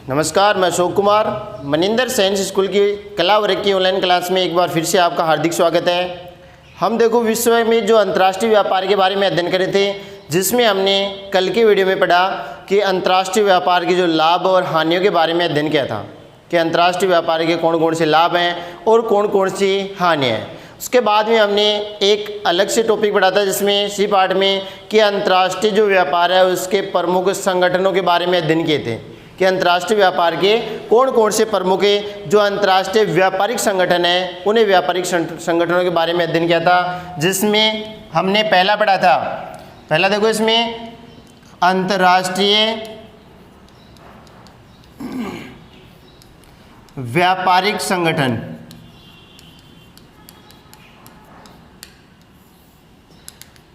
नमस्कार, मैं Ashok Kumar. Maninder science school की कला वर्ग की ऑनलाइन क्लास में एक बार फिर से आपका हार्दिक स्वागत है। हम देखो विश्व में जो अंतर्राष्ट्रीय व्यापार के बारे में अध्ययन करे थे, जिसमें हमने कल के वीडियो में पढ़ा कि अंतर्राष्ट्रीय व्यापार के जो लाभ और हानियों के बारे में अध्ययन किया था कि अंतर्राष्ट्रीय व्यापार के कौन कौन से लाभ हैं और कौन कौन सी हानियाँ हैं। उसके बाद में हमने एक अलग से टॉपिक पढ़ा था जिसमें सी पार्ट में कि अंतर्राष्ट्रीय जो व्यापार है उसके प्रमुख संगठनों के बारे में अध्ययन किए थे कि अंतर्राष्ट्रीय व्यापार के कौन कौन से प्रमुख जो अंतर्राष्ट्रीय व्यापारिक संगठन है उन्हें व्यापारिक संगठनों के बारे में अध्ययन किया था, जिसमें हमने पहला पढ़ा था। पहला देखो इसमें अंतर्राष्ट्रीय व्यापारिक संगठन,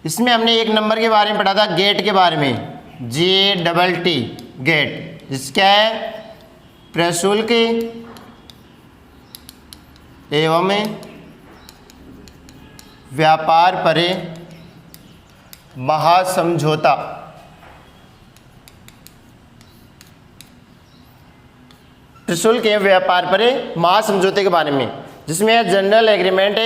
इसमें हमने एक नंबर के बारे में पढ़ा था गेट के बारे में, GATT गेट, जिसका है प्रशुल्क एवं व्यापार परे महासमझौता। प्रशुल्क एवं व्यापार परे महासमझौते के बारे में, जिसमें general agreement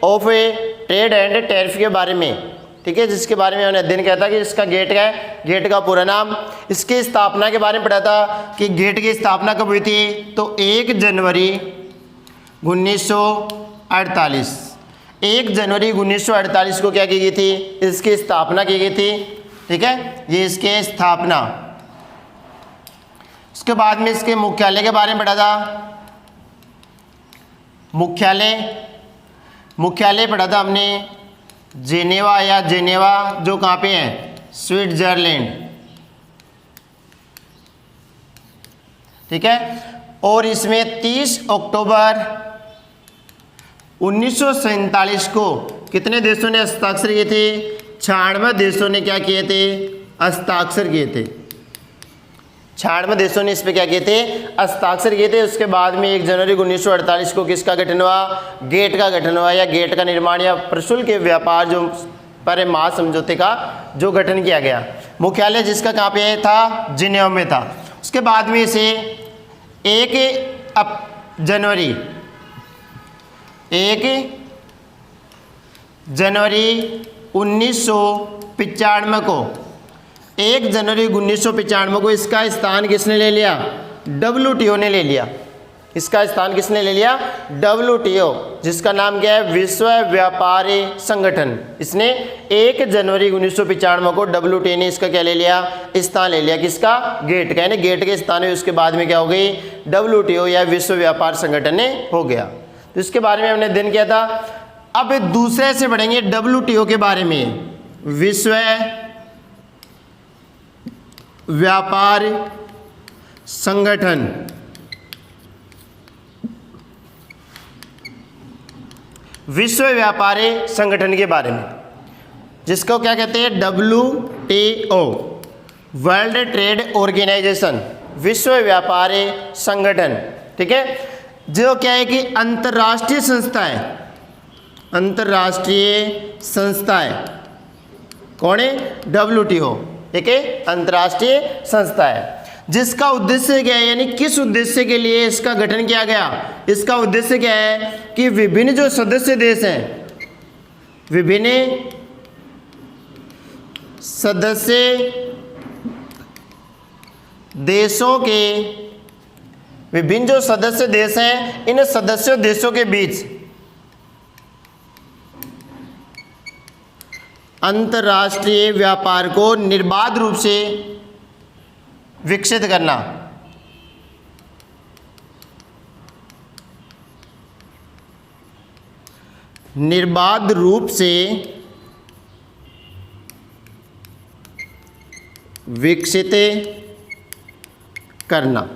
of trade and tariff के बारे में, ठीक है, जिसके बारे में हमने अध्ययन किया था कि इसका गेट का है, गेट का पूरा नाम। इसकी स्थापना के बारे में पढ़ा था कि गेट की स्थापना कब हुई थी, तो 1 जनवरी 1948। 1 जनवरी 1948 को क्या की गई थी, इसकी स्थापना की गई थी, ठीक है, ये इसके स्थापना। उसके बाद में इसके मुख्यालय के बारे में पढ़ा था। मुख्यालय पढ़ा था हमने जेनेवा या जेनेवा, जो कहाँ पे है, स्विट्जरलैंड, ठीक है। और इसमें 30 अक्टूबर 1947 को कितने देशों ने हस्ताक्षर किए थे, 96 देशों ने क्या किए थे, हस्ताक्षर किए थे। 96 देशों ने इस पर क्या किए थे, हस्ताक्षर किए थे। उसके बाद में 1 जनवरी 1948 को किसका गठन हुआ, गेट का गठन हुआ, या गेट का निर्माण या प्रशुल्क व्यापार जो पर महासमझौते का जो गठन किया गया। मुख्यालय जिसका कहाँ पे था, जिनेवा में था। उसके बाद में इसे 1 जनवरी 1995 को 1 जनवरी 1995 को इसका स्थान किसने ले लिया, WTO ने ले लिया। इसका स्थान किसने ले लिया, WTO, जिसका नाम क्या है, विश्व व्यापारी संगठन। इसने 1 जनवरी 1995 को WTO ने इसका क्या ले लिया, स्थान ले लिया, किसका, गेट का, यानी गेट के स्थान में उसके बाद में क्या हो गई, WTO या विश्व व्यापार संगठन ने हो गया। तो इसके बारे में हमने अध्ययन किया था। अब दूसरे से पढ़ेंगे WTO के बारे में, विश्व व्यापार संगठन। विश्व व्यापारी संगठन के बारे में, जिसको क्या कहते हैं, WTO, वर्ल्ड ट्रेड ऑर्गेनाइजेशन, विश्व व्यापारी संगठन, ठीक है, जो क्या है कि अंतर्राष्ट्रीय संस्थाएं कौन है, WTO, ठीक है, अंतर्राष्ट्रीय संस्था है, जिसका उद्देश्य क्या है, यानी किस उद्देश्य के लिए इसका गठन किया गया। इसका उद्देश्य क्या है कि विभिन्न जो सदस्य देश हैं, विभिन्न सदस्य देशों के, विभिन्न जो सदस्य देश हैं, इन सदस्य देशों के बीच अंतर्राष्ट्रीय व्यापार को निर्बाध रूप से विकसित करना। निर्बाध रूप से विकसित करना,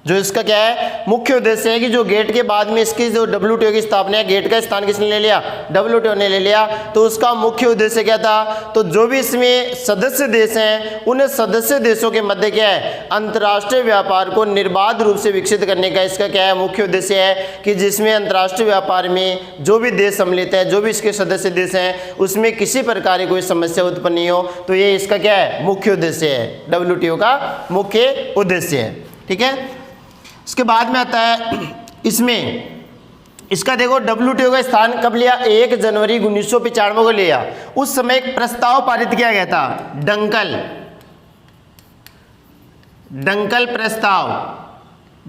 जो इसका क्या है, मुख्य उद्देश्य है कि जो गेट के बाद में इसकी जो WTO की स्थापना है, गेट का स्थान किसने ले लिया, WTO ने ले लिया। तो उसका मुख्य उद्देश्य क्या था, तो जो भी इसमें सदस्य देश हैं, उन सदस्य देशों के मध्य क्या है, अंतर्राष्ट्रीय व्यापार को निर्बाध रूप से विकसित करने का इसका क्या है, मुख्य उद्देश्य है कि जिसमें अंतर्राष्ट्रीय व्यापार में जो भी देश सम्मिलित है, जो भी इसके सदस्य देश हैं, उसमें किसी प्रकार की कोई समस्या उत्पन्न नहीं हो। तो ये इसका क्या है, मुख्य उद्देश्य है, WTO का मुख्य उद्देश्य है। ठीक है, उसके बाद में आता है इसमें, इसका देखो WTO का स्थान कब लिया, 1 जनवरी 1995 को लिया। उस समय एक प्रस्ताव पारित किया गया था, डंकल प्रस्ताव,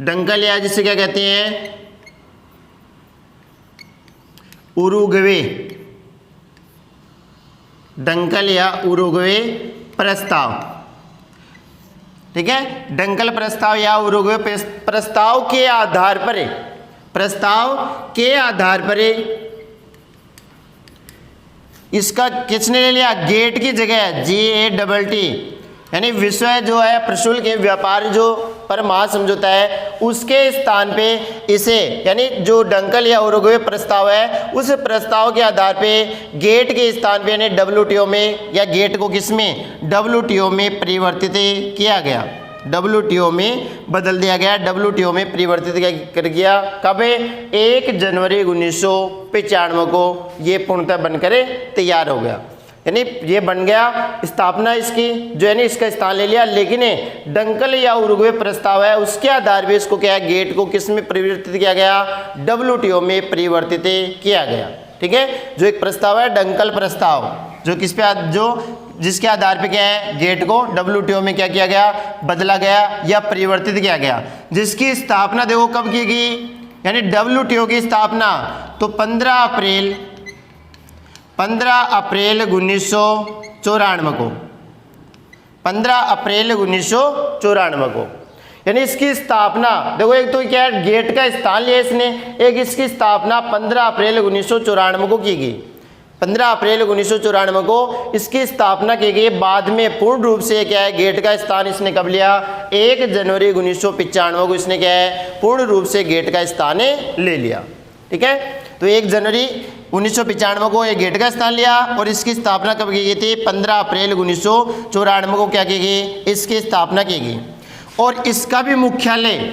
डंकल या जिसे क्या कहते हैं उरुग्वे, डंकल या उरुग्वे प्रस्ताव, ठीक है। डंकल प्रस्ताव या उरुग्वे प्रस्ताव के आधार पर, प्रस्ताव के आधार पर इसका किसने ले लिया, गेट की जगह GATT, यानी विश्व जो है प्रशुल्क व्यापार जो पर महासमझौता है उसके स्थान पे इसे, यानी जो डंकल या उरुग्वे प्रस्ताव है उस प्रस्ताव के आधार पे गेट के स्थान पे यानी WTO में, या गेट को किस में, WTO में परिवर्तित किया गया, WTO में बदल दिया गया, WTO में परिवर्तित कर दिया। कब, 1 जनवरी 1995 को ये पूर्णतः बनकर तैयार हो गया, यानी ये बन गया, स्थापना इसकी जो है ना इसका स्थान ले लिया। लेकिन डंकल या उरुग्वे प्रस्ताव है उसके आधार पर इसको क्या है, गेट को किस में परिवर्तित किया गया, WTO में परिवर्तित किया गया, ठीक है। जो एक प्रस्ताव है डंकल प्रस्ताव, जो किस पे, जो जिसके आधार पे क्या है, गेट को WTO में क्या किया गया, बदला गया या परिवर्तित किया गया, जिसकी स्थापना देखो कब की गई, यानी WTO की स्थापना तो 15 अप्रैल 1994 को, 15 अप्रैल 1994 को, यानी इसकी स्थापना देखो, एक तो क्या है गेट का स्थान लिया इसने, एक इसकी स्थापना 15 अप्रैल 1994 को की गई, 15 अप्रैल 1994 को इसकी स्थापना की गई। बाद में पूर्ण रूप से क्या है, गेट का स्थान इसने कब लिया, 1 जनवरी 1995 को इसने क्या है पूर्ण रूप से गेट का स्थान ले लिया, ठीक है। तो 1 जनवरी 1995 को ये गेट का स्थान लिया और इसकी स्थापना कब की गई थी, 15 अप्रैल 1994 को क्या की गई, इसकी स्थापना की गई। और इसका भी मुख्यालय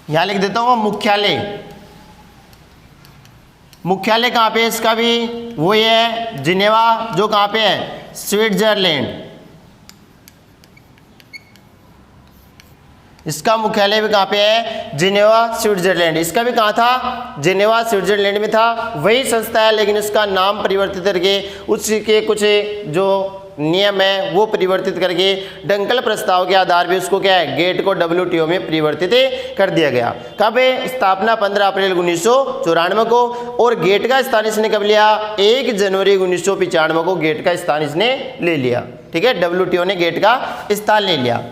यहां लिख देता हूं, मुख्यालय कहाँ पे है इसका भी, वो ये है जिनेवा, जो कहाँ पे है, स्विट्जरलैंड। इसका मुख्यालय भी कहाँ पे है, जिनेवा स्विट्जरलैंड। इसका भी कहाँ था, जिनेवा स्विट्जरलैंड में था, वही संस्था है, लेकिन उसका नाम परिवर्तित करके उसके कुछ जो नियम है वो परिवर्तित करके डंकल प्रस्ताव के आधार पे उसको क्या है, गेट को WTO में परिवर्तित कर दिया गया। कब है, स्थापना 15 अप्रैल 1994 को, और गेट का स्थान इसने कब लिया, 1 जनवरी 1995 को गेट का स्थान इसने ले लिया, ठीक है। WTO ने गेट का स्थान ले लिया।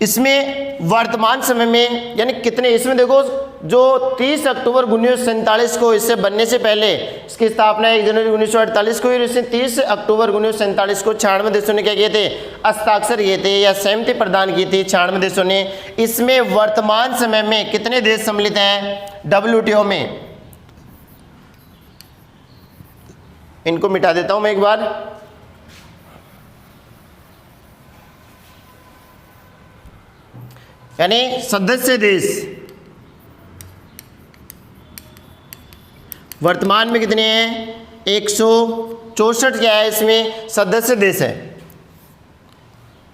इसमें वर्तमान समय में यानी कितने, इसमें देखो जो 30 अक्टूबर 1947 को इससे बनने से पहले इसकी स्थापना 1 जनवरी 1948 को हुई, इसने 30 अक्टूबर 1947 को 96 देशों ने क्या किए थे, हस्ताक्षर किए थे या सहमति प्रदान की थी 96 देशों ने। इसमें वर्तमान समय में कितने देश सम्मिलित हैं WTO में, इनको मिटा देता हूं मैं एक बार, यानी सदस्य देश वर्तमान में कितने हैं, 164 क्या है इसमें सदस्य देश है।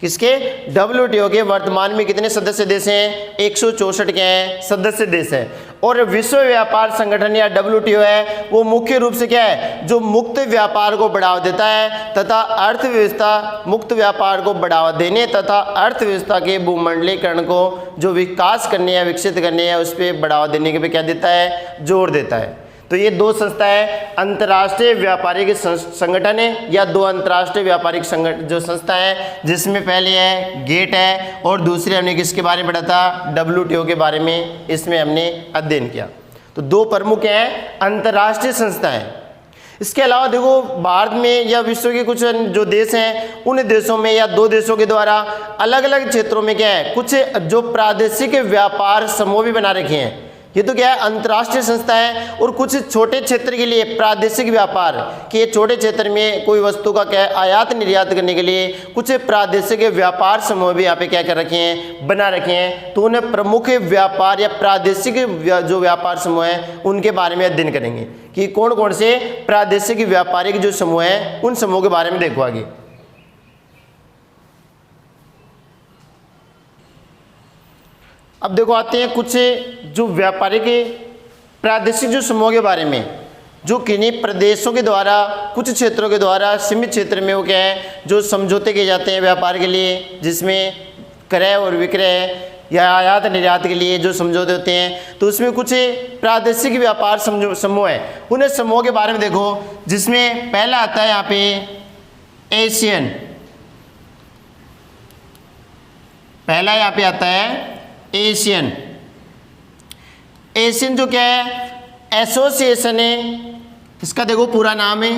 किसके, WTO के वर्तमान में कितने सदस्य देश हैं, 164 क्या है सदस्य देश है। और विश्व व्यापार संगठन या WTO है वो मुख्य रूप से क्या है, जो मुक्त व्यापार को बढ़ावा देता है तथा अर्थव्यवस्था, मुक्त व्यापार को बढ़ावा देने तथा अर्थव्यवस्था के भूमंडलीकरण को जो विकास करने या विकसित करने या उस पर बढ़ावा देने के पे क्या देता है, जोर देता है। तो ये दो संस्थाएं अंतर्राष्ट्रीय व्यापारिक संगठन है या दो अंतर्राष्ट्रीय व्यापारिक संगठन जो संस्था है, जिसमें पहले है गेट है और दूसरे हमने किसके बारे में पढ़ा था, WTO के बारे में इसमें हमने अध्ययन किया। तो दो प्रमुख हैं अंतर्राष्ट्रीय संस्थाएं। इसके अलावा देखो भारत में या विश्व के कुछ जो देश हैं उन देशों में या दो देशों के द्वारा अलग अलग क्षेत्रों में क्या है, कुछ जो प्रादेशिक व्यापार समूह भी बना रखे हैं। ये तो क्या है अंतर्राष्ट्रीय संस्था है। और कुछ छोटे क्षेत्र के लिए प्रादेशिक व्यापार के छोटे क्षेत्र में कोई वस्तु का क्या आयात निर्यात करने के लिए कुछ प्रादेशिक व्यापार समूह भी यहाँ पे क्या कर रखे हैं, बना रखे हैं। तो उन्हें प्रमुख व्यापार या प्रादेशिक जो व्यापार समूह है उनके बारे में अध्ययन करेंगे कि कौन कौन से प्रादेशिक व्यापारिक जो समूह है उन समूह के बारे में देखो आगे। अब देखो आते हैं कुछ जो व्यापारिक प्रादेशिक जो समूह के बारे में, जो किन्हीं प्रदेशों के द्वारा, कुछ क्षेत्रों के द्वारा सीमित क्षेत्र में वो क्या है जो समझौते किए जाते हैं व्यापार के लिए, जिसमें क्रय और विक्रय या आयात निर्यात के लिए जो समझौते होते हैं, तो उसमें कुछ प्रादेशिक व्यापार समूह है। उन समूह के बारे में देखो, जिसमें पहला आता है यहाँ पे एशियन, पहला यहाँ पे आता है एशियन। एशियन जो क्या है एसोसिएशन है, इसका देखो पूरा नाम है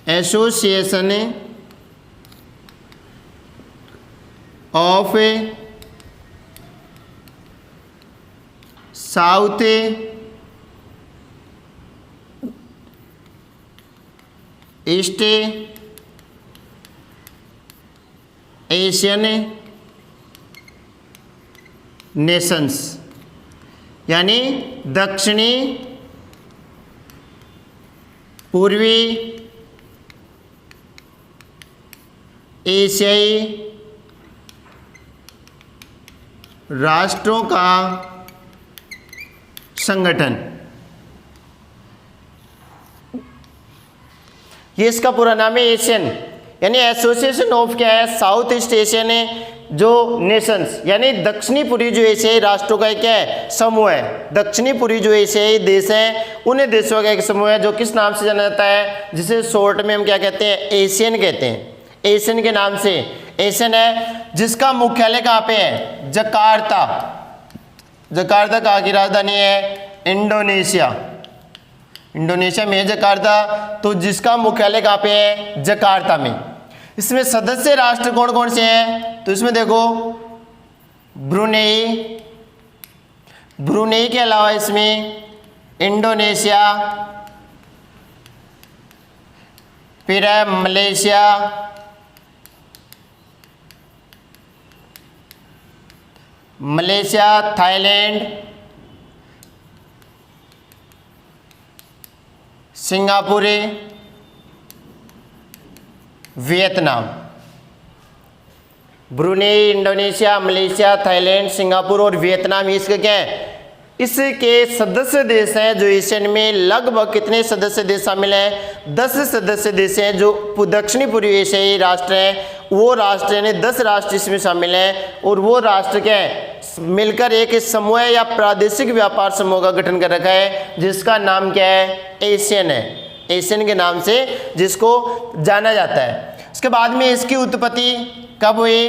association of south east Asian Nations, यानी दक्षिणी पूर्वी एशियाई राष्ट्रों का संगठन। ये इसका पूरा नाम है एशियन, यानी एसोसिएशन ऑफ क्या है साउथ ईस्ट एशियन है जो नेशंस, यानी दक्षिणी पूर्वी जो एशियाई राष्ट्रों का क्या है समूह है। दक्षिणी पूर्वी जो एशियाई देश हैं उन देशों का एक समूह है जो किस नाम से जाना जाता है, जिसे शॉर्ट में हम क्या कहते हैं एशियन कहते हैं। एशियन के नाम से एशियन है, जिसका मुख्यालय कहाँ पे है जकार्ता। जकार्ता कहाँ की राजधानी है इंडोनेशिया, इंडोनेशिया में है जकार्ता, तो जिसका मुख्यालय कहाँ पे है जकार्ता में। इसमें सदस्य राष्ट्र कौन कौन से हैं, तो इसमें देखो ब्रुनेई, ब्रुनेई के अलावा इसमें इंडोनेशिया, फिर है Malaysia, Malaysia, Thailand, Singapore, Vietnam. Brunei, Indonesia, Malaysia, Thailand, Singapore और वियतनाम इसके क्या है इसके सदस्य देश हैं। जो एशियन में लगभग कितने सदस्य देश शामिल हैं 10 सदस्य देश हैं जो दक्षिणी पूर्वी एशियाई राष्ट्र हैं, वो राष्ट्र यानी 10 राष्ट्र इसमें शामिल हैं। और वो राष्ट्र क्या है मिलकर एक समूह या प्रादेशिक व्यापार समूह का गठन कर रखा है, जिसका नाम क्या है एशियन है। एशियन के नाम से जिसको जाना जाता है। उसके बाद में इसकी उत्पत्ति कब हुई,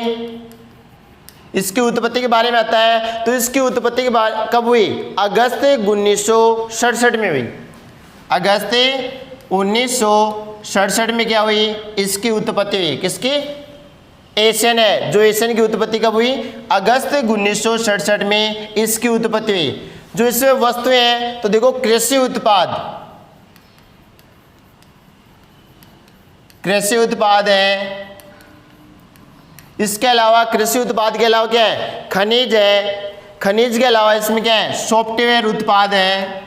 इसकी उत्पत्ति के बारे में आता है, तो इसकी उत्पत्ति कब हुई अगस्त 1967 में हुई। अगस्त 1967 में क्या हुई इसकी उत्पत्ति हुई। किसकी एशियन है, जो एशियन की उत्पत्ति कब हुई अगस्त 1967 में इसकी उत्पत्ति हुई। जो इसमें वस्तुएं हैं तो देखो कृषि उत्पाद, कृषि उत्पाद है। इसके अलावा कृषि उत्पाद के अलावा क्या है खनिज है। खनिज के अलावा इसमें क्या है सॉफ्टवेयर उत्पाद है।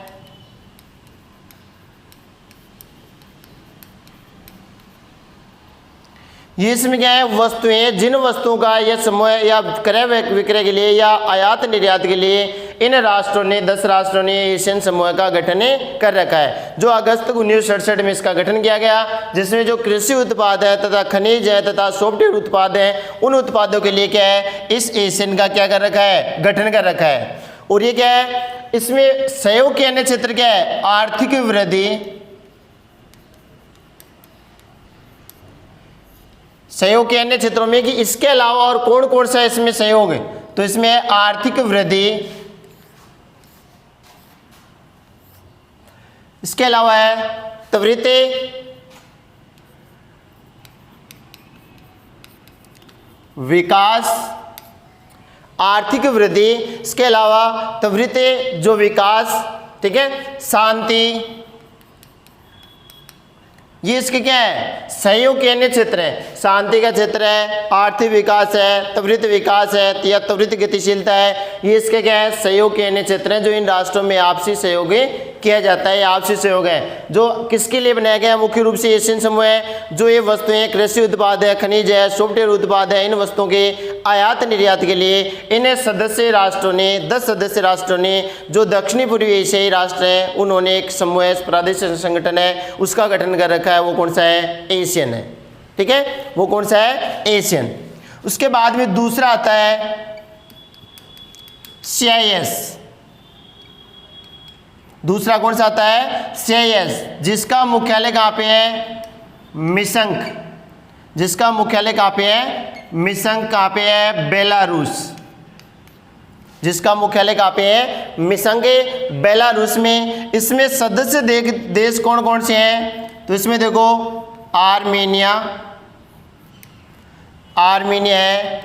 ये इसमें क्या है वस्तुएं, जिन वस्तुओं का यह समूह या क्रय विक्रय के लिए या आयात निर्यात के लिए इन राष्ट्रों ने 10 राष्ट्रों ने एशियन समूह का गठन कर रखा है। जो अगस्त 1967 में इसका गठन किया गया, जिसमें जो कृषि उत्पाद है तथा खनिज है तथा सॉफ्टवेयर उत्पाद है, उन उत्पादों के लिए क्या है इस एशियन का क्या कर रखा है गठन कर रखा है। और ये क्या है इसमें सहयोग के अन्य क्षेत्र क्या है आर्थिक वृद्धि, सहयोग के अन्य क्षेत्रों में कि इसके अलावा और कौन कौन सा इसमें सहयोग है, तो इसमें है आर्थिक वृद्धि, इसके अलावा है त्वरित विकास, आर्थिक वृद्धि, इसके अलावा त्वरित जो विकास, ठीक है, शांति, ये इसके क्या है सहयोग के अन्य क्षेत्र है। शांति का क्षेत्र है, आर्थिक विकास है, त्वरित विकास है या त्वरित गतिशीलता है, ये इसके क्या है सहयोग के अन्य क्षेत्र हैं जो इन राष्ट्रों में आपसी सहयोग किया जाता है। आपसी सहयोग है जो किसके लिए बनाया गया है मुख्य रूप से एशियन समूह है। जो ये वस्तुएं कृषि उत्पाद है, खनिज है, सॉफ्टवेयर उत्पाद है, इन वस्तुओं के आयात निर्यात के लिए इन सदस्य राष्ट्रों ने 10 सदस्य राष्ट्रों ने जो दक्षिणी पूर्वी एशियाई राष्ट्र हैं उन्होंने एक समूह प्रादेशिक संगठन है उसका गठन कर रखा है। वो कौन सा है? एशियन है। ठीक है, वो कौन सा है? एशियन। उसके बाद में दूसरा आता है CIS। दूसरा कौन सा आता है? CIS, जिसका मुख्यालय कहाँ पे है? मिशंक। जिसका मुख्यालय कहाँ पे है? मिशंक। कहाँ पे है? बेलारूस। जिसका मुख्यालय कहाँ पे है? मिशंक, बेलारूस में। इसमें सदस्य देश कौन कौन से हैं? तो इसमें देखो आर्मेनिया है,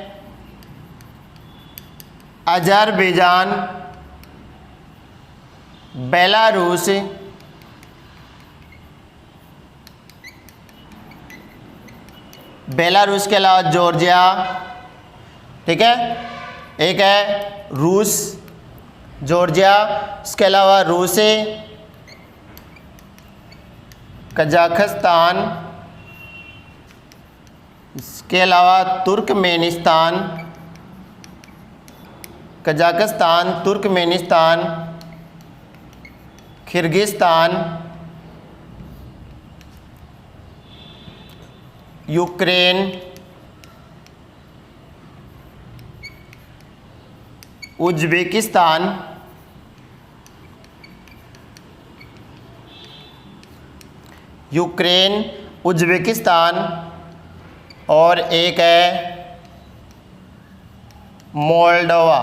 अजरबैजान, बेलारूस, बेलारूस के अलावा जॉर्जिया, ठीक है, एक है रूस, जॉर्जिया, इसके अलावा रूस, कजाकिस्तान, इसके अलावा Turkmenistan, Kazakhstan, Turkmenistan, Kyrgyzstan, Ukraine, Uzbekistan, Uzbekistan और एक है मोल्डोवा।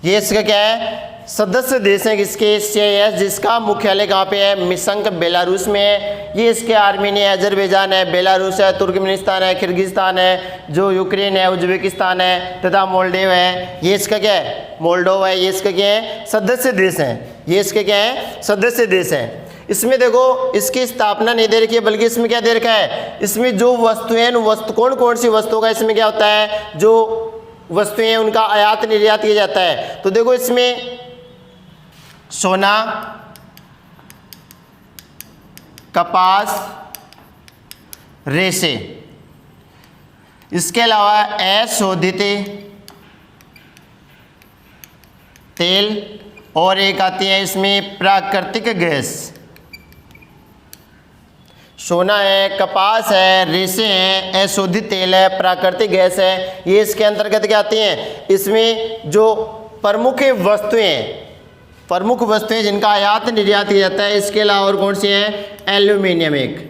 ये इसका क्या है? सदस्य देश हैं किसके? CIS, जिसका मुख्यालय कहाँ पे है? मिशंक, बेलारूस में है। ये इसके आर्मेनिया है, अजरबैजान है, बेलारूस है, तुर्कमेनिस्तान है, किर्गिस्तान है, जो यूक्रेन है, उज्बेकिस्तान है तथा मोल्डोवा है। ये इसका क्या है? मोल्डोवा है। ये इसका क्या है? सदस्य देश हैं। ये इसके क्या है? सदस्य देश हैं। इसमें देखो इसकी स्थापना नहीं दे रखी है, बल्कि इसमें क्या दे रखा है? इसमें जो वस्तुएं, कौन कौन सी वस्तुओं का इसमें क्या होता है? जो वस्तुएं उनका आयात निर्यात किया जाता है। तो देखो इसमें सोना, कपास, रेशे, इसके अलावा अशोधित तेल और एक आती है इसमें प्राकृतिक गैस। सोना है, कपास है, रेशे हैं, अशोधित तेल है, प्राकृतिक गैस है। ये इसके अंतर्गत क्या आती हैं? इसमें जो प्रमुख वस्तुएं जिनका आयात निर्यात किया जाता है। इसके अलावा और कौन सी हैं? एल्यूमिनियम, एक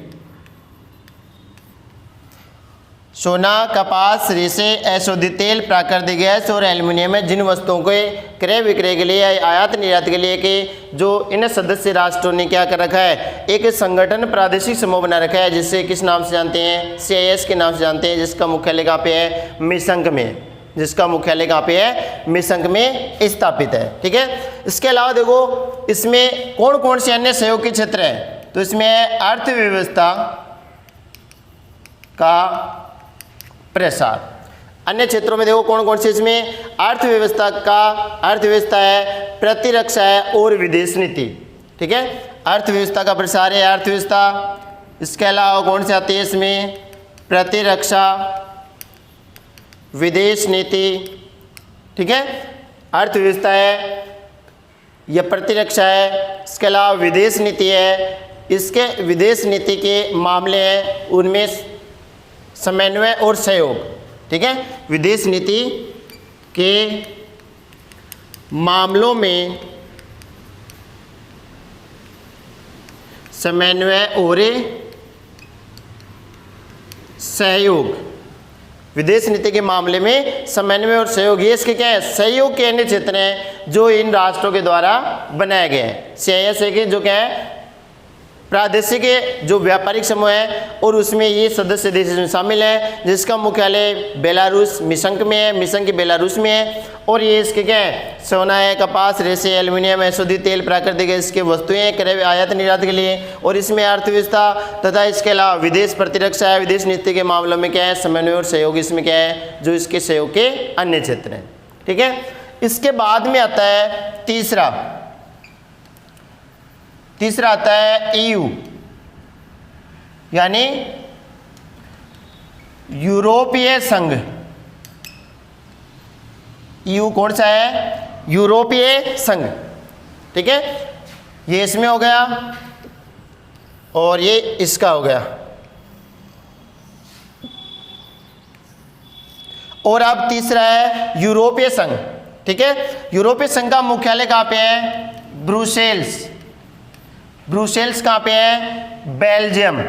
सोना, कपास, रेशे, अशोधित तेल, प्राकृतिक गैस और एल्यूमिनियम है जिन वस्तुओं के क्रय विक्रय के लिए, आयात निर्यात के लिए कि जो इन सदस्य राष्ट्रों ने क्या कर रखा है? एक संगठन, प्रादेशिक समूह बना रखा है, जिससे किस नाम से जानते हैं? CIS के नाम से जानते हैं, जिसका मुख्यालय कहाँ पे है? मिशंक में। जिसका मुख्यालय कहाँ पे है? मिशंक में स्थापित है। ठीक है, इसके अलावा देखो इसमें कौन कौन से अन्य सहयोग के क्षेत्र हैं? तो इसमें अर्थव्यवस्था का प्रसार। अन्य क्षेत्रों में देखो कौन कौन से? इसमें अर्थव्यवस्था है, प्रतिरक्षा है और विदेश नीति। ठीक है, अर्थव्यवस्था का प्रसार है अर्थव्यवस्था। इसके अलावा कौन से आती है इसमें? प्रतिरक्षा, विदेश नीति। ठीक है, अर्थव्यवस्था है या प्रतिरक्षा है, इसके अलावा विदेश नीति है। इसके विदेश नीति के मामले हैं उनमें समन्वय और सहयोग। ठीक है, विदेश नीति के मामलों में समन्वय और सहयोग। विदेश नीति के मामले में समन्वय और सहयोग, ये इसके क्या है? सहयोग के अन्य क्षेत्र हैं जो इन राष्ट्रों के द्वारा बनाए गए हैं। CIS के जो क्या है? प्रादेशिक जो व्यापारिक समूह है और उसमें ये सदस्य देश में शामिल है, जिसका मुख्यालय बेलारूस, मिशंक में है, मिशंक बेलारूस में है। और ये इसके क्या है? सोना है, कपास, रेशे, एल्यूमिनियम, अशोधित तेल, प्राकृतिक गैस की वस्तुएं क्रय आयात निर्यात के लिए। और इसमें अर्थव्यवस्था तथा इसके अलावा विदेश प्रतिरक्षा है, विदेश नीति के मामलों में क्या है? समन्वय और सहयोग इसमें क्या है? जो इसके सहयोग के अन्य क्षेत्र हैं। ठीक है, इसके बाद में आता है तीसरा आता है EU, यानी यूरोपीय संघ। EU कौन सा है? यूरोपीय संघ। ठीक है, ये इसमें हो गया और ये इसका हो गया। और अब तीसरा है यूरोपीय संघ। ठीक है, यूरोपीय संघ का मुख्यालय कहाँ पे है? ब्रुसेल्स। ब्रुसेल्स कहाँ पे है? बेल्जियम।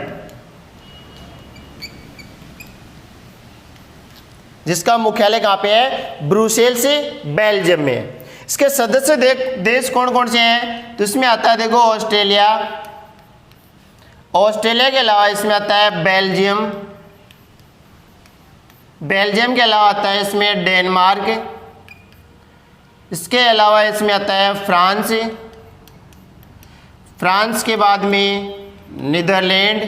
जिसका मुख्यालय कहाँ पे है? ब्रुसेल्स, बेल्जियम में। इसके सदस्य देश कौन कौन से हैं? तो इसमें आता है देखो ऑस्ट्रेलिया। ऑस्ट्रेलिया के अलावा इसमें आता है बेल्जियम। बेल्जियम के अलावा आता है इसमें डेनमार्क। इसके अलावा इसमें आता है फ्रांस। फ्रांस के बाद में नीदरलैंड।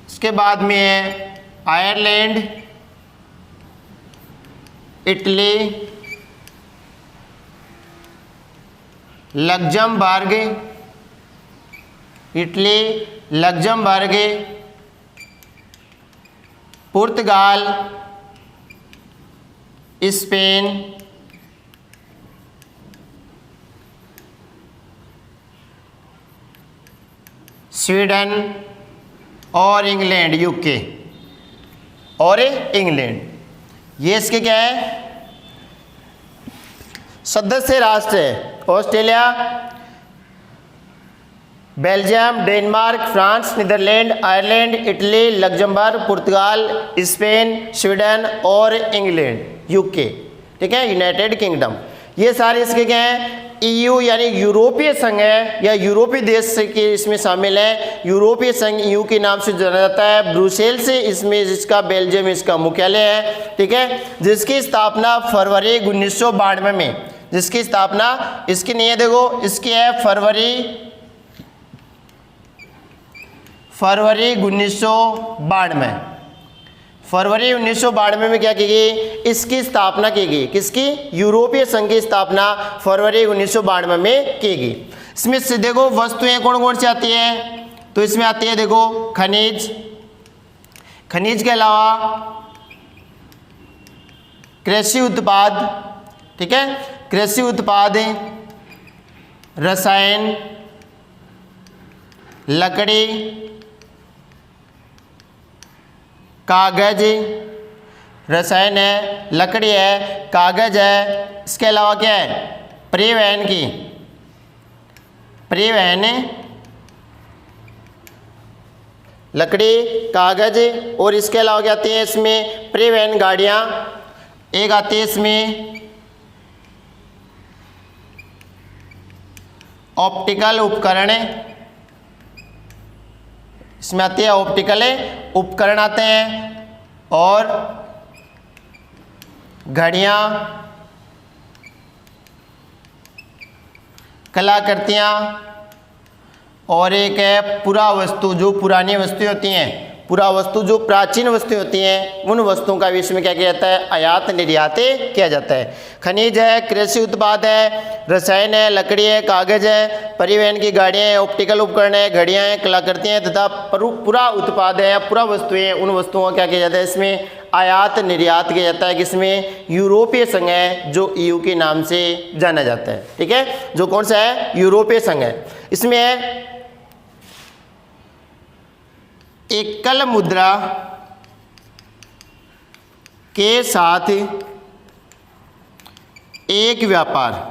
इसके बाद में है Ireland, Italy, Luxembourg. Italy, Luxembourg, पुर्तगाल, स्पेन, स्वीडन और इंग्लैंड, यूके और इंग्लैंड। ये इसके क्या है? सदस्य राष्ट्र है। Australia, Belgium, Denmark, France, Netherland, Ireland, Italy, Luxembourg, पुर्तगाल, स्पेन, स्वीडन और इंग्लैंड, यूके। ठीक है, यूनाइटेड किंगडम। ये सारे इसके क्या हैं? EU यानी यूरोपीय संघ है या यूरोपीय देश के इसमें शामिल है। यूरोपीय संघ EU के नाम से जाना जाता है। ब्रुसेल्स से इसमें जिसका बेल्जियम इसका मुख्यालय है। ठीक है, जिसकी स्थापना फरवरी 1992 में, जिसकी स्थापना इसकी नहीं है देखो, इसकी है फरवरी 1992। फरवरी 1992 में क्या की गई? इसकी स्थापना की गई। किसकी? यूरोपीय संघ की स्थापना फरवरी 1992 में की गई। इसमें से देखो वस्तुएं कौन कौन सी आती हैं? तो इसमें आती है देखो खनिज। खनिज के अलावा कृषि उत्पाद। ठीक है, कृषि उत्पाद, रसायन, लकड़ी, कागज, रसायन है, लकड़ी है, कागज है। इसके अलावा क्या है? परिवहन की, परिवहन, लकड़ी, कागज और इसके अलावा क्या आती है इसमें? परिवहन गाड़ियाँ। एक आती है इसमें ऑप्टिकल उपकरण। इसमें आती है ऑप्टिकल उपकरण आते हैं और घड़ियाँ, कलाकृतियाँ और एक है पुरा वस्तु, जो पुरानी वस्तुएं होती हैं। पुरा वस्तु जो प्राचीन वस्तुएं होती हैं, उन वस्तुओं का भी इसमें क्या किया जाता है? आयात निर्यात किया जाता है। खनिज है, कृषि उत्पाद है, रसायन है, लकड़ी है, कागज है, परिवहन की गाड़ियाँ हैं, ऑप्टिकल उपकरण है, घड़ियाँ हैं, कलाकृतियाँ तथा पूरा उत्पाद है, पूरा वस्तुएं हैं। उन वस्तुओं का क्या किया जाता है? इसमें आयात निर्यात किया जाता है। किसमें? यूरोपीय संघ है, जो EU के नाम से जाना जाता है। ठीक है, जो कौन सा है? यूरोपीय संघ है। इसमें है एकल मुद्रा के साथ एक व्यापार।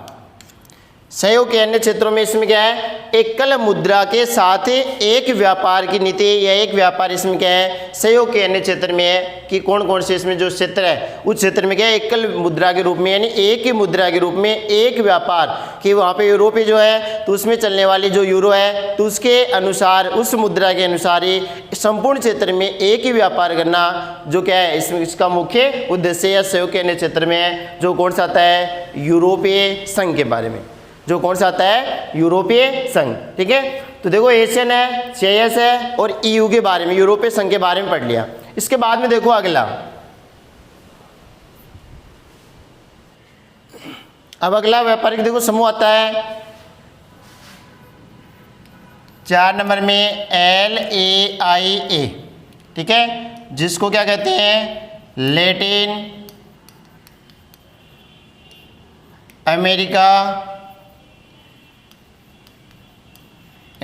सहयोग के अन्य क्षेत्रों में इसमें क्या है? एकल मुद्रा के साथ एक व्यापार की नीति या एक व्यापार इसमें क्या है? सहयोग के अन्य क्षेत्र में है कि कौन कौन से इसमें जो क्षेत्र है उस क्षेत्र में क्या है? एकल मुद्रा के रूप में, यानी एक ही मुद्रा के रूप में एक व्यापार कि वहाँ पे यूरोपीय जो है तो उसमें चलने वाली जो यूरो है तो उसके अनुसार, उस मुद्रा के अनुसार ही संपूर्ण क्षेत्र में एक ही व्यापार करना जो क्या है इसमें इसका मुख्य उद्देश्य या सहयोग के अन्य क्षेत्र में है। जो कौन सा आता है? यूरोपीय संघ के बारे में। जो कौन सा आता है? यूरोपीय संघ। ठीक है, तो देखो एशियन है, CIS है और EU के बारे में, यूरोपीय संघ के बारे में पढ़ लिया। इसके बाद में देखो अगला, अब अगला व्यापारिक देखो समूह आता है 4 नंबर में LAIA। ठीक है, जिसको क्या कहते हैं? Latin America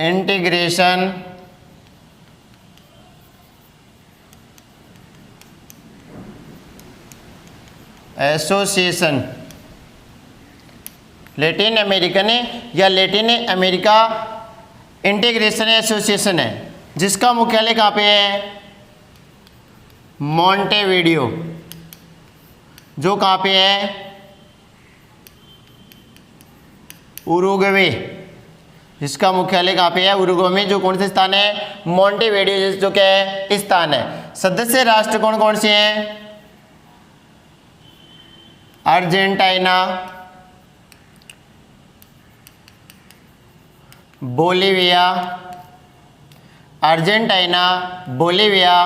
integration association, Latin American या लैटिन अमेरिका इंटीग्रेशन एसोसिएशन है, जिसका मुख्यालय कहाँ पे है? मॉन्टेविडियो, जो कहाँ पे है? उरुग्वे। इसका मुख्यालय कहाँ पे है? उरुग्वे में। जो कौन से स्थान है? मॉन्टेविडियो, जो क्या है? स्थान है। सदस्य राष्ट्र कौन कौन से हैं? Argentina, Bolivia, Argentina, Bolivia,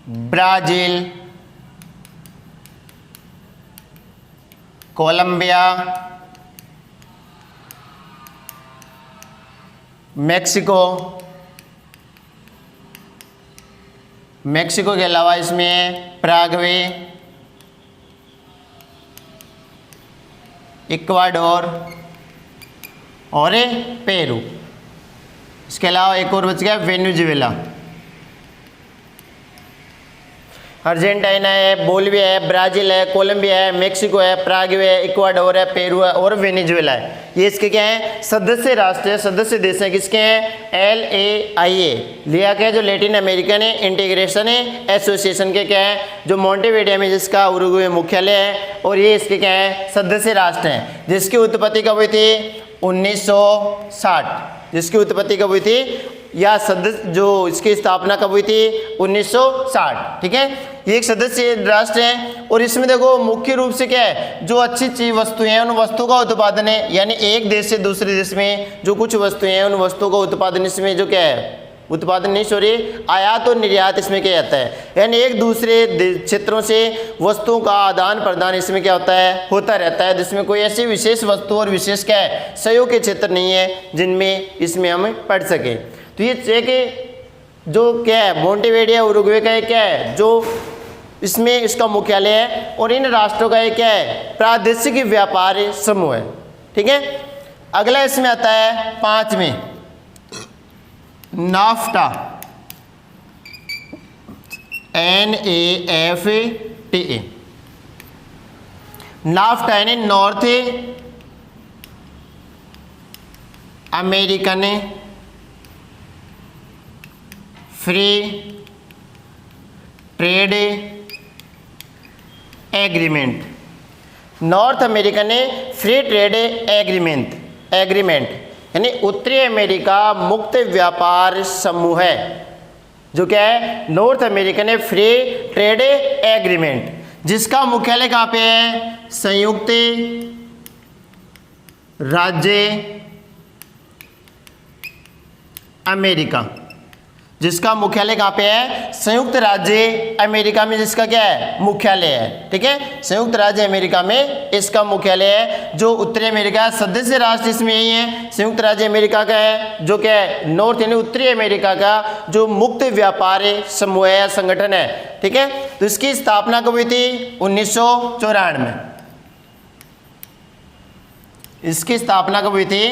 Brazil, Colombia, Mexico. Mexico के अलावा इसमें पैराग्वे, इक्वाडोर और पेरू। इसके अलावा एक और बच गया वेनेजुएला। अर्जेंटीना है, बोलिविया है, ब्राज़ील है, कोलंबिया है, मेक्सिको है, पैराग्वे है, इक्वाडोर है, पेरू है और वेनेजुएला है। ये इसके क्या हैं? सदस्य राष्ट्र है, सदस्य देश हैं। किसके हैं? LAIA लिया क्या है? जो लैटिन अमेरिकन इंटीग्रेशन एसोसिएशन के क्या है? जो मॉन्टेविडियो में जिसका उरुग्वे मुख्यालय है, और ये इसके क्या है? सदस्य राष्ट्र हैं, जिसकी उत्पत्ति कब हुई थी? 1960। जिसकी उत्पत्ति कब हुई थी, या सदस्य जो इसकी स्थापना कब हुई थी? 1960। ठीक है, ये एक सदस्य राष्ट्र है। और इसमें देखो मुख्य रूप से क्या है? जो अच्छी चीज वस्तुएं हैं उन वस्तुओं का उत्पादन है, यानी एक देश से दूसरे देश में जो कुछ वस्तुएं हैं उन वस्तुओं का उत्पादन इसमें जो क्या है? उत्पादन नहीं, सॉरी, आयात और निर्यात इसमें क्या जाता है? यानी एक दूसरे क्षेत्रों से वस्तुओं का आदान प्रदान इसमें क्या होता है? होता रहता है, जिसमें कोई ऐसी विशेष वस्तु और विशेष क्या है? सहयोग के क्षेत्र नहीं है जिनमें इसमें हम पढ़ सकें। तो ये चेक जो क्या है? मॉन्टेविडियो उरुग्वे का क्या है? जो इसमें इसका मुख्यालय है, और इन राष्ट्रों का क्या है? प्रादेशिक व्यापार समूह है। ठीक है, अगला इसमें आता है 5 में नाफ्टा, NAFTA। नाफ्टा यानी north American free trade agreement. North American free trade agreement यानी उत्तरी अमेरिका मुक्त व्यापार समूह है, जो क्या है? North American free trade agreement, जिसका मुख्यालय कहाँ पे है? संयुक्त राज्य अमेरिका। जिसका मुख्यालय कहाँ पे है? संयुक्त राज्य अमेरिका में, जिसका क्या है? मुख्यालय है। ठीक है, संयुक्त राज्य अमेरिका में इसका मुख्यालय है। जो उत्तरी अमेरिका सदस्य राष्ट्र इसमें यही है, संयुक्त राज्य अमेरिका का है, जो क्या है? नॉर्थ यानी उत्तरी अमेरिका का जो मुक्त व्यापार समूह है या संगठन है। ठीक है, तो इसकी स्थापना कब हुई थी? 1994 में। इसकी स्थापना कब हुई थी?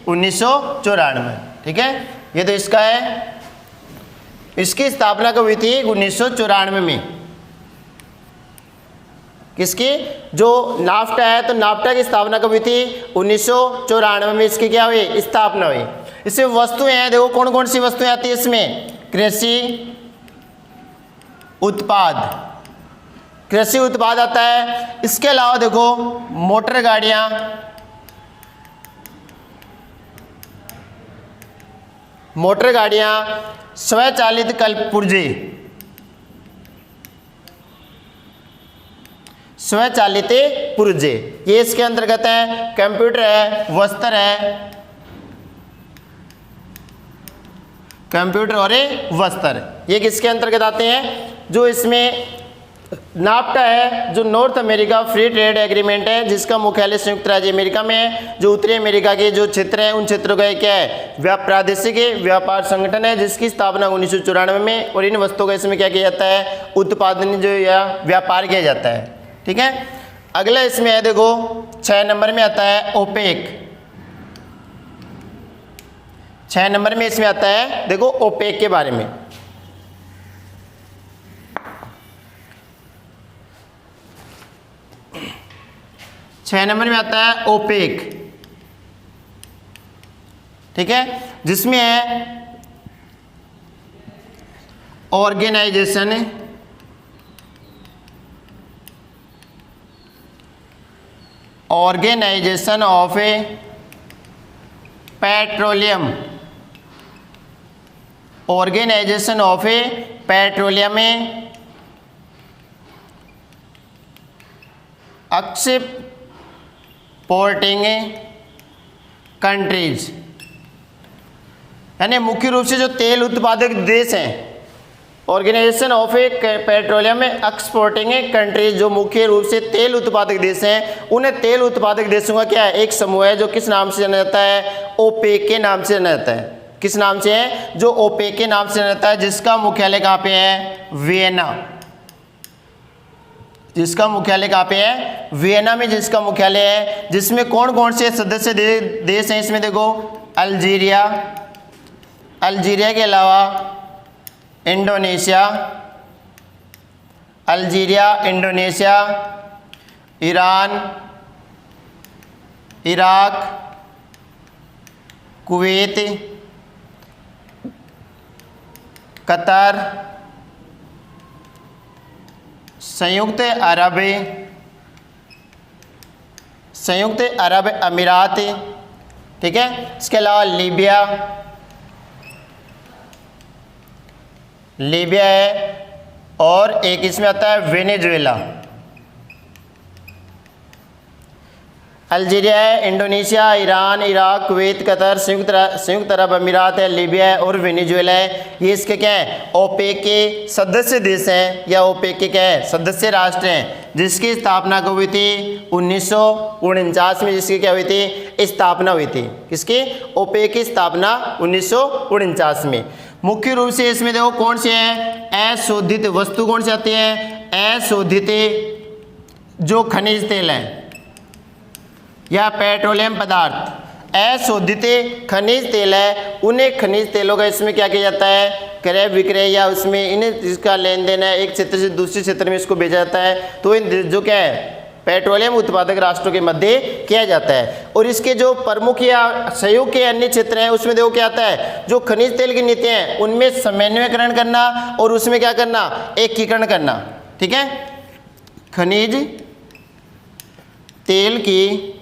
1994 में। ठीक है, ये तो इसका है। इसकी स्थापना कब हुई थी? 1994 में। किसकी? जो नाफ्टा है, तो नाफ्टा की स्थापना कब हुई थी? 1994 में इसकी क्या हुई? स्थापना हुई। इसमें वस्तुएं हैं, देखो कौन कौन सी वस्तुएं आती है इसमें? कृषि उत्पाद, कृषि उत्पाद आता है। इसके अलावा देखो मोटर गाड़ियां, स्वचालित कलपुर्जे, स्वचालित पुर्जे, ये इसके अंतर्गत है। कंप्यूटर है, वस्त्र है, कंप्यूटर और वस्त्र, ये किसके अंतर्गत आते हैं? जो इसमें नाफ्टा है, जो north America free trade agreement है, जिसका मुख्यालय संयुक्त राज्य अमेरिका में है। जो उत्तरी अमेरिका के जो क्षेत्र हैं उन क्षेत्रों का क्या है? प्रादेशिक व्यापार संगठन है, जिसकी स्थापना 1994 में। और इन वस्तुओं का इसमें क्या किया जाता है? उत्पादन जो या व्यापार किया जाता है। ठीक है, अगला इसमें है देखो 6 नंबर में आता है ओपेक। 6 नंबर में इसमें आता है देखो ओपेक के बारे में। छह नंबर में आता है ओपेक, ठीक है, जिसमें है organization of a petroleum, organization of a petroleum exporting countries, यानी मुख्य रूप से जो तेल उत्पादक देश हैं, organization of a petroleum exporting countries, जो मुख्य रूप से तेल उत्पादक देश हैं, उन्हें तेल उत्पादक देशों का क्या है, एक समूह है जो किस नाम से जाना जाता है, ओपेक के नाम से जाना जाता है। किस नाम से है, जो ओपेक के नाम से जाना जाता है, जिसका मुख्यालय कहाँ पे है, वियना। जिसका मुख्यालय कहाँ पे है, वियना में जिसका मुख्यालय है, जिसमें कौन कौन से सदस्य देश हैं, इसमें देखो अल्जीरिया, अल्जीरिया के अलावा Indonesia, Algeria, Indonesia, Iran, Iraq, Kuwait, Qatar, संयुक्त अरब अमीरात, ठीक है, इसके अलावा लीबिया है, और एक इसमें आता है वेनेजुएला। अल्जीरिया है, Indonesia, Iran, Iraq, Kuwait, Qatar, संयुक्त अरब अमीरात है, लीबिया है और वेनेजुएला है। ये इसके क्या है, ओपेक के सदस्य देश हैं, या ओपेक के क्या है, सदस्य राष्ट्र हैं, जिसकी स्थापना कब हुई थी, 1949 में जिसकी क्या हुई थी, स्थापना हुई थी। किसकी, ओपेक की स्थापना 1949 में। मुख्य रूप से इसमें देखो कौन से हैं, अशोधित वस्तु कौन से आती है, अशोधित जो खनिज तेल हैं या पेट्रोलियम पदार्थ, अशोधित खनिज तेल है, उन्हें खनिज तेलों का इसमें क्या किया जाता है, क्रय विक्रय या उसमें इन्हें इसका लेन देन है, एक क्षेत्र से दूसरे क्षेत्र में इसको भेजा जाता है, तो इन जो क्या है पेट्रोलियम उत्पादक राष्ट्रों के मध्य किया जाता है। और इसके जो प्रमुख या सहयोग के अन्य क्षेत्र हैं, उसमें देखो क्या आता है, जो खनिज तेल की नीतियां हैं उनमें समन्वयकरण करना और उसमें क्या करना, एकीकरण करना, ठीक है। खनिज तेल की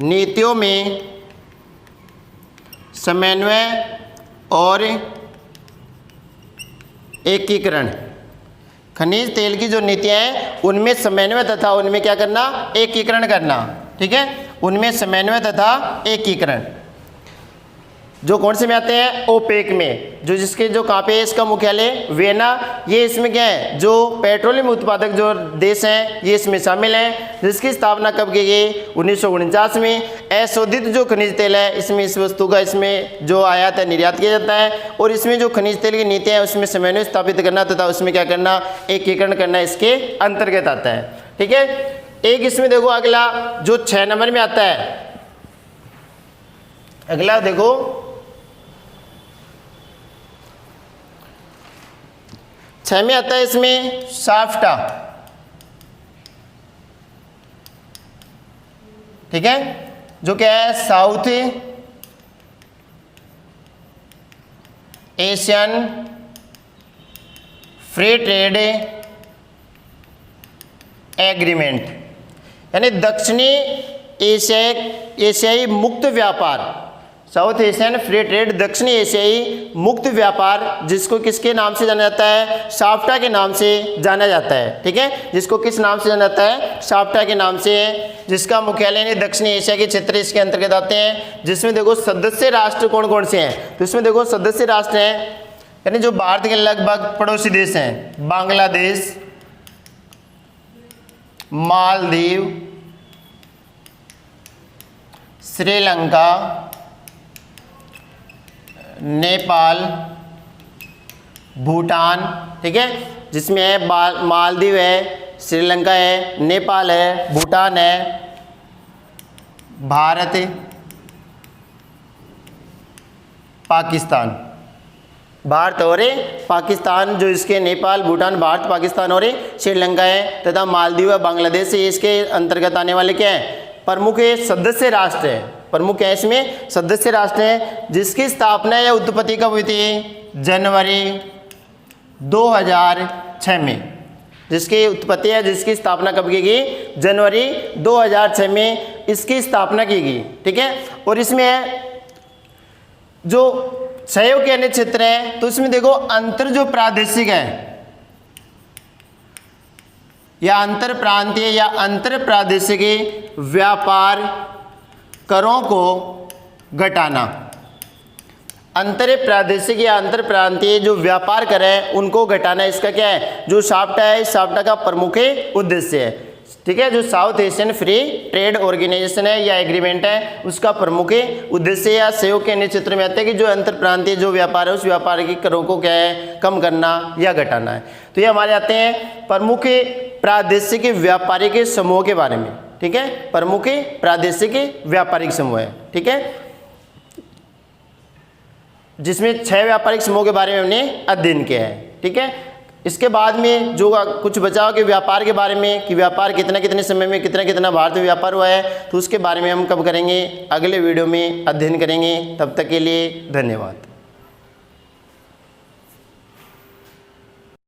नीतियों में समन्वय और एकीकरण, खनिज तेल की जो नीतियां हैं उनमें समन्वय तथा उनमें क्या करना, एकीकरण करना, ठीक है, उनमें समन्वय तथा एकीकरण। जो कौन से में आते हैं, ओपेक में, जो जिसके जो कहाँ पे है, इसका मुख्यालय वियना। ये इसमें क्या है, जो पेट्रोलियम उत्पादक जो देश हैं ये इसमें शामिल हैं, जिसकी स्थापना कब की गई, 1949 में। अशोधित जो खनिज तेल है, इसमें इस वस्तु का इसमें जो आयात है निर्यात किया जाता है, और इसमें जो खनिज तेल की नीतियाँ हैं उसमें समन्वय स्थापित करना तथा उसमें क्या करना, एकीकरण करना इसके अंतर्गत आता है, ठीक है। एक इसमें देखो अगला जो 6 नंबर में आता है, अगला देखो 6 में आता है इसमें साफ्टा, ठीक है, जो क्या है, south Asian free trade agreement, यानी दक्षिणी एशियाई मुक्त व्यापार, साउथ एशियन फ्री ट्रेड दक्षिणी एशियाई मुक्त व्यापार, जिसको किसके नाम से जाना जाता है, साफ्टा के नाम से जाना जाता है, ठीक है, जिसको किस नाम से जाना जाता है, साफ्टा के नाम से, जिसका मुख्यालय दक्षिणी एशिया के क्षेत्र इसके अंतर्गत आते हैं। जिसमें देखो सदस्य राष्ट्र कौन कौन से हैं, तो इसमें देखो सदस्य राष्ट्र हैं, यानी जो भारत के लगभग पड़ोसी देश हैं, बांग्लादेश, मालदीव, श्रीलंका, नेपाल, भूटान, ठीक है, जिसमें है मालदीव है, श्रीलंका है, नेपाल है, भूटान है, भारत है, पाकिस्तान, भारत और पाकिस्तान, जो इसके नेपाल, भूटान, भारत, पाकिस्तान और श्रीलंका है तथा मालदीव, बांग्लादेश, ये इसके अंतर्गत आने वाले क्या है, प्रमुख सदस्य राष्ट्र है। प्रमुख है इसमें सदस्य राष्ट्र है, जिसकी स्थापना या उत्पत्ति कब हुई थी, जनवरी 2006 में। जिसकी उत्पत्ति है, जिसकी स्थापना कब की गई, जनवरी 2006 में इसकी स्थापना की गई, ठीक है। और इसमें जो सहयोग के अन्य क्षेत्र हैं, तो इसमें देखो अंतर जो प्रादेशिक है या अंतर प्रांतीय या अंतर प्रादेशिक व्यापार करों को घटाना, अंतर प्रादेशिक या अंतर प्रांतीय जो व्यापार कर रहे हैं उनको घटाना, इसका क्या है, जो साफ्टा है, इस साफ्टा का प्रमुख उद्देश्य है, ठीक है। जो South Asian free trade organization है या एग्रीमेंट है, उसका प्रमुख उद्देश्य या सहयोग के अन्य क्षेत्र में आता है कि जो अंतर प्रांतीय जो व्यापार है उस व्यापार के करों को क्या है, कम करना या घटाना है। तो ये हमारे आते हैं प्रमुख प्रादेशिक व्यापारिक समूह के बारे में, ठीक है। प्रमुख प्रादेशिक व्यापारिक समूह है, ठीक है, जिसमें 6 व्यापारिक समूह के बारे में हमने अध्ययन किया है, ठीक है। इसके बाद में जो कुछ बचाव के व्यापार के बारे में कि व्यापार कितने समय में कितना भारत में व्यापार हुआ है, तो उसके बारे में हम कब करेंगे, अगले वीडियो में अध्ययन करेंगे। तब तक के लिए धन्यवाद।